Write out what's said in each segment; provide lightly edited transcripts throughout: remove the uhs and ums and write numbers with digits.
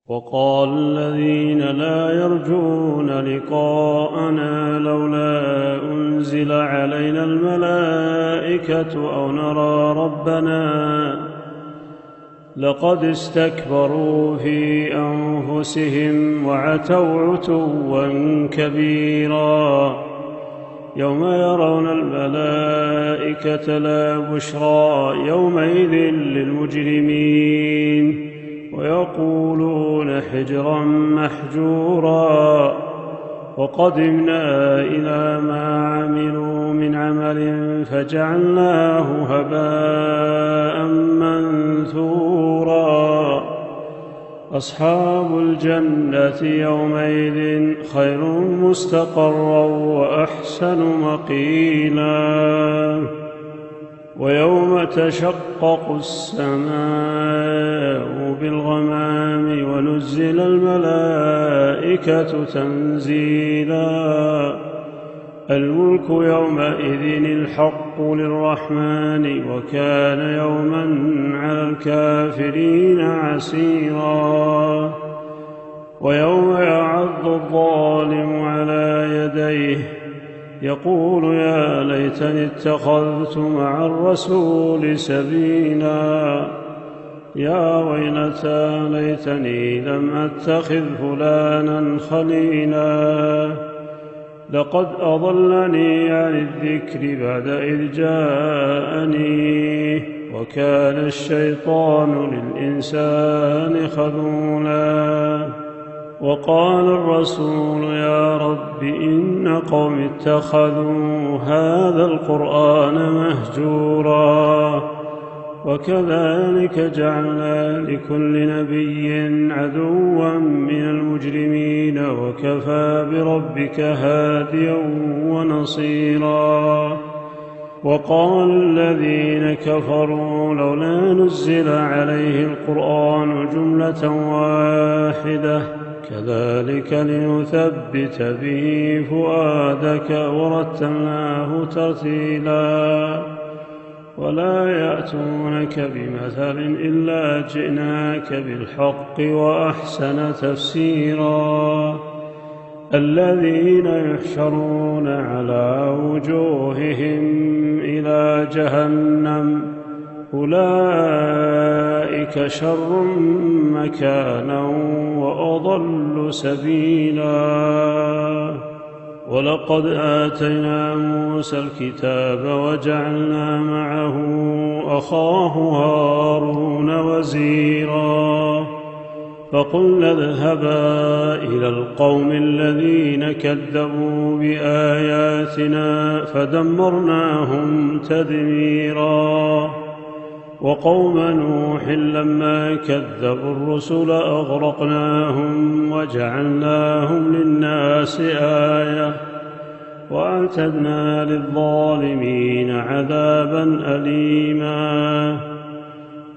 وقال الذين لا يرجون لقاءنا لولا أنزل علينا الملائكة أو نرى ربنا لقد استكبروا في أنفسهم وعتوا عتوا كبيرا يوم يرون الملائكة لا بشرى يومئذ للمجرمين ويقولون حجرا محجورا وقدمنا إلى ما عملوا من عمل فجعلناه هباء منثورا أصحاب الجنة يومئذ خير مستقرا وأحسن مقيلا ويوم تشقق السماء بالغمام ونزل الملائكة تنزيلا الملك يومئذ الحق للرحمن وكان يوما على الكافرين عسيرا ويوم يعض الظالم على يديه يقول يا ليتني اتخذت مع الرسول سبيلا يا ويلتى ليتني لم أتخذ فلانا خليلا لقد أضلني عن الذكر بعد إذ جاءني وكان الشيطان للإنسان خذولا وقال الرسول يا رب إن قوم اتخذوا هذا القرآن مهجورا وكذلك جعلنا لكل نبي عدوا من المجرمين وكفى بربك هاديا ونصيرا وقال الذين كفروا لولا نزل عليه القرآن جملة واحدة كذلك لنثبت به فؤادك ورتلناه ترتيلا ولا يأتونك بمثل إلا جئناك بالحق وأحسن تفسيرا الذين يحشرون على وجوههم إلى جهنم أولئك شر مكانا وأضل سبيلا ولقد آتينا موسى الكتاب وجعلنا معه أخاه هارون وزيرا فقلنا اذهبا إلى القوم الذين كذبوا بآياتنا فدمرناهم تدميرا وقوم نوح لما كذبوا الرسل أغرقناهم وجعلناهم للناس آية وأعتدنا للظالمين عذابا أليما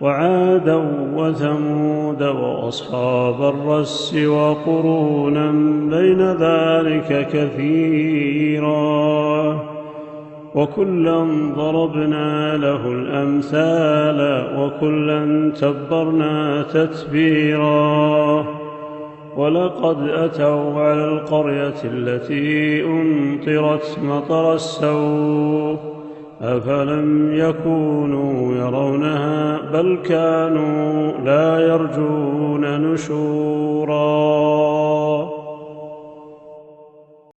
وعادا وثمود وأصحاب الرس وقرونا بين ذلك كثيرا وكلا ضربنا له الأمثال وكلا تبرنا تتبيرا ولقد أتوا على القرية التي أمطرت مطر السوء أفلم يكونوا يرونها بل كانوا لا يرجون نشورا